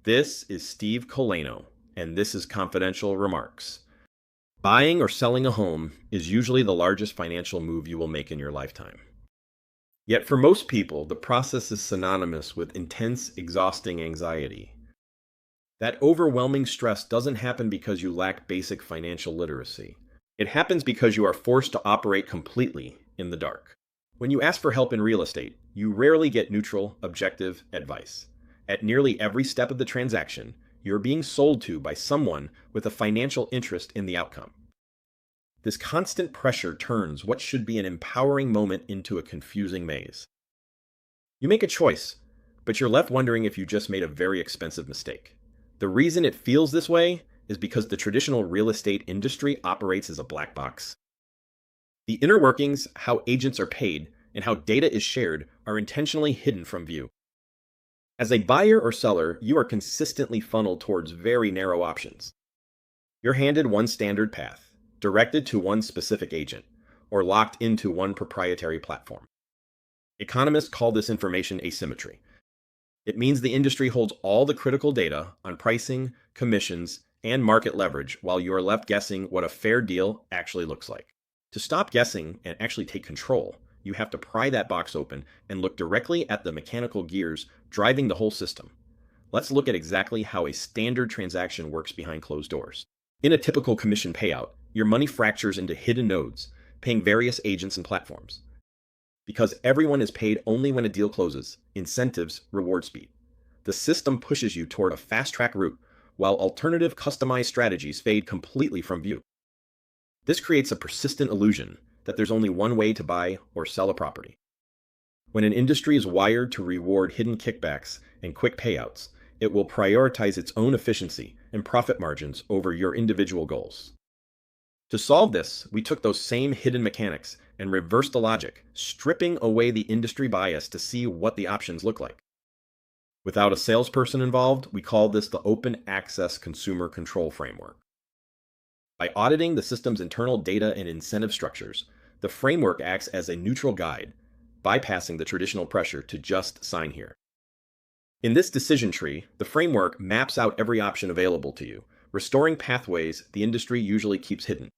This is Steve Colano, and this is Confidential Remarks. Buying or selling a home is usually the largest financial move you will make in your lifetime. Yet for most people, the process is synonymous with intense, exhausting anxiety. That overwhelming stress doesn't happen because you lack basic financial literacy. It happens because you are forced to operate completely in the dark. When you ask for help in real estate, you rarely get neutral, objective advice. At nearly every step of the transaction, you're being sold to by someone with a financial interest in the outcome. This constant pressure turns what should be an empowering moment into a confusing maze. You make a choice, but you're left wondering if you just made a very expensive mistake. The reason it feels this way is because the traditional real estate industry operates as a black box. The inner workings, how agents are paid, and how data is shared are intentionally hidden from view. As a buyer or seller, you are consistently funneled towards very narrow options. You're handed one standard path, directed to one specific agent, or locked into one proprietary platform. Economists call this information asymmetry. It means the industry holds all the critical data on pricing, commissions, and market leverage while you are left guessing what a fair deal actually looks like. To stop guessing and actually take control, you have to pry that box open and look directly at the mechanical gears driving the whole system. Let's look at exactly how a standard transaction works behind closed doors. In a typical commission payout, your money fractures into hidden nodes, paying various agents and platforms. Because everyone is paid only when a deal closes, incentives reward speed. The system pushes you toward a fast-track route, while alternative customized strategies fade completely from view. This creates a persistent illusion that there's only one way to buy or sell a property. When an industry is wired to reward hidden kickbacks and quick payouts, it will prioritize its own efficiency and profit margins over your individual goals. To solve this, we took those same hidden mechanics and reversed the logic, stripping away the industry bias to see what the options look like. Without a salesperson involved, we call this the Open Access Consumer Control Framework. By auditing the system's internal data and incentive structures, the framework acts as a neutral guide, bypassing the traditional pressure to just sign here. In this decision tree, the framework maps out every option available to you, restoring pathways the industry usually keeps hidden.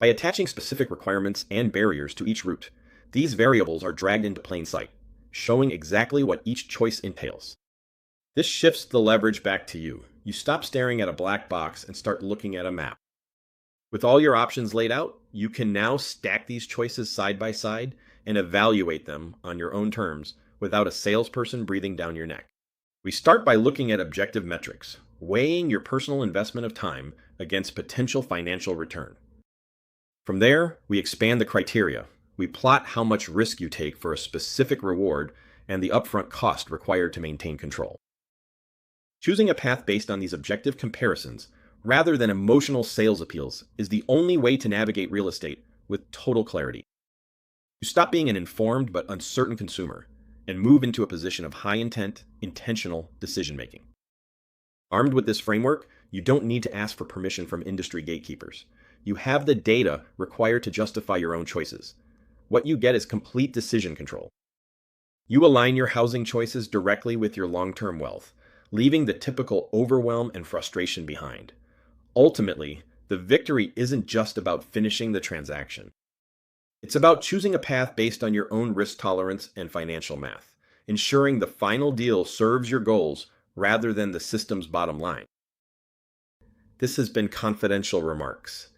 By attaching specific requirements and barriers to each route, these variables are dragged into plain sight, showing exactly what each choice entails. This shifts the leverage back to you. You stop staring at a black box and start looking at a map. With all your options laid out, you can now stack these choices side by side and evaluate them on your own terms without a salesperson breathing down your neck. We start by looking at objective metrics, weighing your personal investment of time against potential financial return. From there, we expand the criteria. We plot how much risk you take for a specific reward and the upfront cost required to maintain control. Choosing a path based on these objective comparisons, rather than emotional sales appeals, is the only way to navigate real estate with total clarity. You stop being an informed but uncertain consumer and move into a position of high-intent, intentional decision-making. Armed with this framework, you don't need to ask for permission from industry gatekeepers. You have the data required to justify your own choices. What you get is complete decision control. You align your housing choices directly with your long-term wealth, leaving the typical overwhelm and frustration behind. Ultimately, the victory isn't just about finishing the transaction. It's about choosing a path based on your own risk tolerance and financial math, ensuring the final deal serves your goals rather than the system's bottom line. This has been Confidential Remarks.